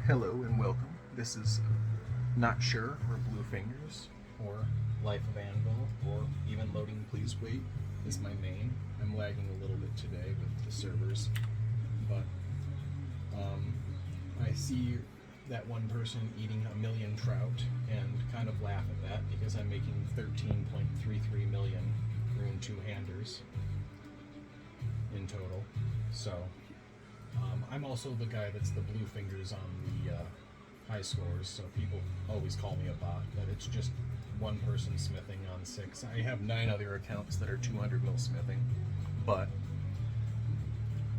Hello and welcome. This is Not Sure or Blue Fingers or Life of Anvil or even Loading Please Wait is my main. I'm lagging a little bit today with the servers, but I see that one person eating a million trout and kind of laugh at that because I'm making 13.33 million Rune two-handers in total. So I'm also the guy that's the blue fingers on the high scores, so people always call me a bot, but it's just one person smithing on 6. I have 9 other accounts that are 200 mil smithing, but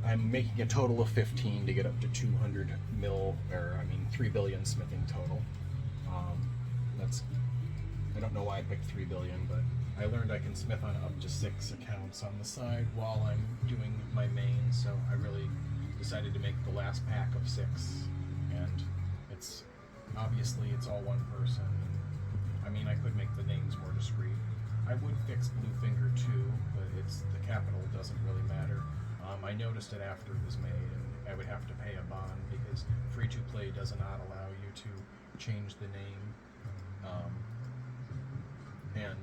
I'm making a total of 15 to get up to 200 mil, 3 billion smithing total. I don't know why I picked 3 billion, but I learned I can smith on up to 6 accounts on the side while I'm doing my main, so I really decided to make the last pack of 6, and it's obviously it's all one person. I mean, I could make the names more discreet. I would fix Bluefinger too, but the capital doesn't really matter. I noticed it after it was made, and I would have to pay a bond because free-to-play does not allow you to change the name, and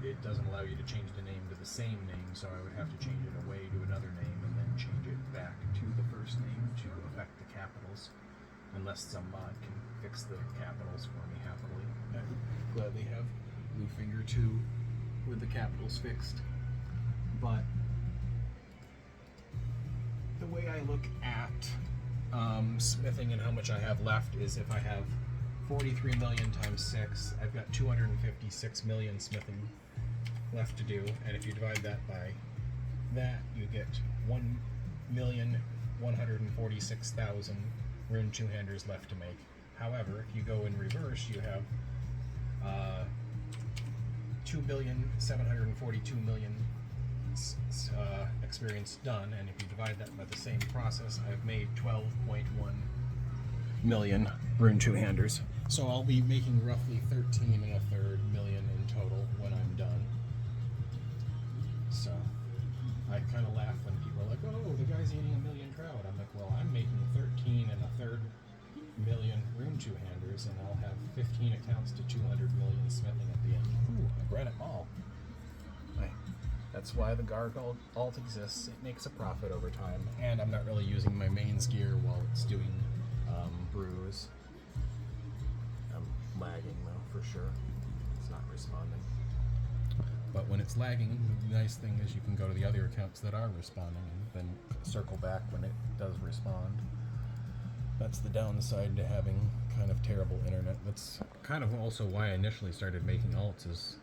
it doesn't allow you to change the name to the same name, so I would have to change it away to another name and then change it back to the first name to affect the capitals, unless some mod can fix the capitals for me happily. I would gladly have Bluefinger 2 with the capitals fixed, but the way I look at smithing and how much I have left is if I have 43 million times 6, I've got 256 million smithing left to do, and if you divide that by that, you get 1,146,000 Rune two-handers left to make. However, if you go in reverse, you have 2,742,000,000 experience done, and if you divide that by the same process, I've made 12.1 million Rune two-handers. So I'll be making roughly 13.33 million in total when I'm done. So I kind of laugh when people are like, "Oh, the guy's eating a million trout." I'm like, "Well, I'm making 13.33 million Rune two-handers, and I'll have 15 accounts to 200 million smithing at the end." Ooh, a granite ball. That's why the Garg alt exists. It makes a profit over time, and I'm not really using my mains gear while it's doing brews. I'm lagging though, for sure. It's not responding. But when it's lagging, the nice thing is you can go to the other accounts that are responding and then circle back when it does respond. That's the downside to having kind of terrible internet. That's kind of also why I initially started making alts, is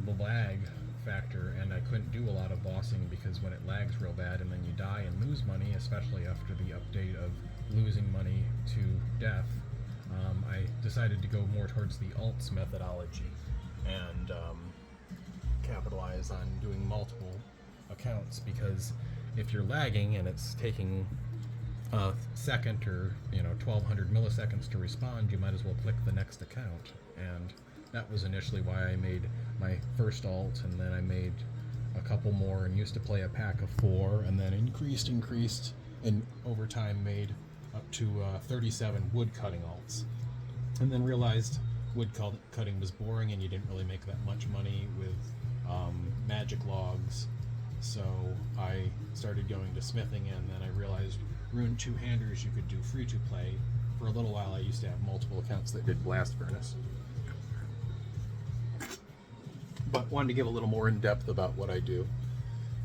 the lag factor, and I couldn't do a lot of bossing because when it lags real bad and then you die and lose money, especially after the update of losing money to death, I decided to go more towards the alts methodology and capitalize on doing multiple accounts, because if you're lagging and it's taking a second or 1200 milliseconds to respond, you might as well click the next account. And that was initially why I made my first alt, and then I made a couple more and used to play a pack of 4, and then increased, and over time made up to 37 wood cutting alts. And then realized wood cutting was boring and you didn't really make that much money with magic logs. So I started going to smithing, and then I realized Rune two-handers you could do free to play. For a little while I used to have multiple accounts that did blast furnace, but wanted to give a little more in depth about what I do.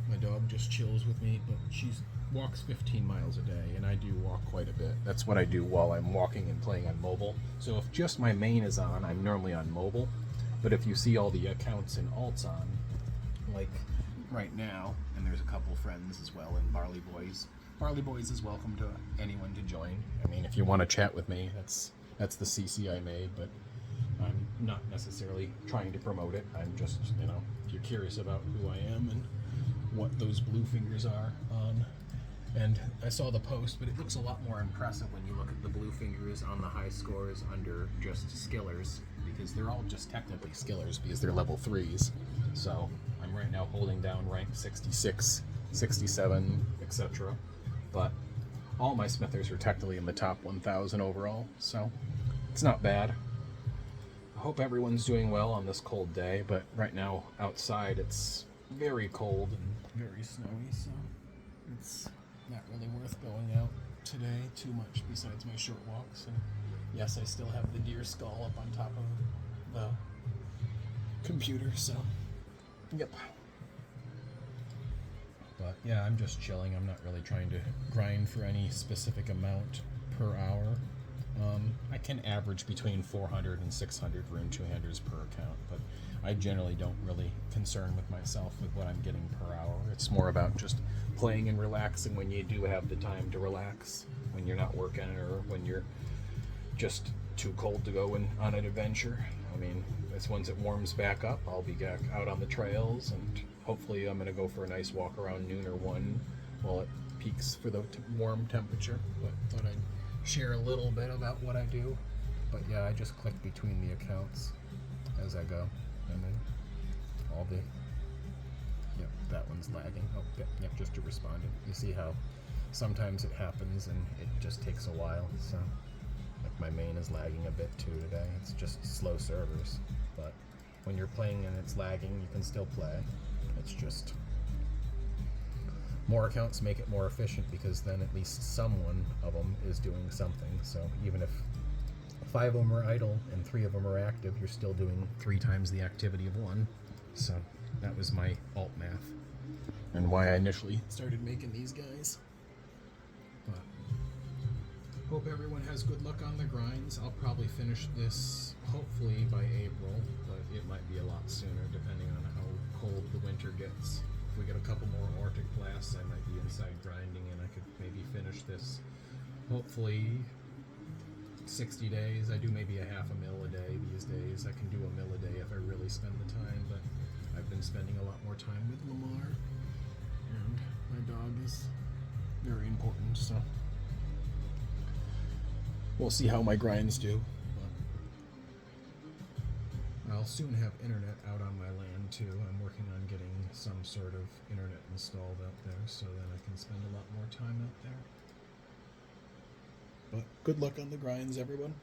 My dog just chills with me, but she walks 15 miles a day, and I do walk quite a bit. That's what I do while I'm walking and playing on mobile. So if just my main is on, I'm normally on mobile. But if you see all the accounts and alts on, like right now, and there's a couple friends as well in Barley Boys. Barley Boys is welcome to anyone to join. I mean, if you want to chat with me, that's the CC I made, but I'm not necessarily trying to promote it. I'm just, if you're curious about who I am and what those blue fingers are on. And I saw the post, but it looks a lot more impressive when you look at the blue fingers on the high scores under just skillers, because they're all just technically skillers because they're level 3s. So I'm right now holding down rank 66, 67, etc. But all my smithers are technically in the top 1,000 overall, so it's not bad. I hope everyone's doing well on this cold day, but right now outside it's very cold and very snowy, so it's not really worth going out today too much besides my short walks. And yes, I still have the deer skull up on top of the computer, so yep. But yeah, I'm just chilling. I'm not really trying to grind for any specific amount per hour. I can average between 400 and 600 rune 200s per account, but I generally don't really concern with myself with what I'm getting per hour. It's more about just playing and relaxing when you do have the time to relax, when you're not working or when you're just too cold to go on an adventure. I mean, as once it warms back up, I'll be back out on the trails, and hopefully I'm going to go for a nice walk around noon or 1 while it peaks for the warm temperature. But thought I'd share a little bit about what I do. But yeah, I just click between the accounts as I go, and then all the, yep, that one's lagging. Oh, yep, just it responded. You see how sometimes it happens and it just takes a while, so like my main is lagging a bit too today. It's just slow servers, but when you're playing and it's lagging, you can still play. It's just more accounts make it more efficient, because then at least someone of them is doing something. So even if 5 of them are idle and 3 of them are active, you're still doing 3 times the activity of 1. So that was my alt math and why I initially started making these guys. But hope everyone has good luck on the grinds. I'll probably finish this hopefully by April, but it might be a lot sooner depending on how cold the winter gets. If we get a couple more Arctic blasts, I might be inside grinding, and I could maybe finish this hopefully 60 days. I do maybe a half a mil a day these days. I can do a mil a day if I really spend the time, but I've been spending a lot more time with Lamar, and my dog is very important, so we'll see how my grinds do. But I'll soon have internet out on my land too. I'm working on getting some sort of internet installed out there, so then I can spend a lot more time out there. But good luck on the grinds, everyone.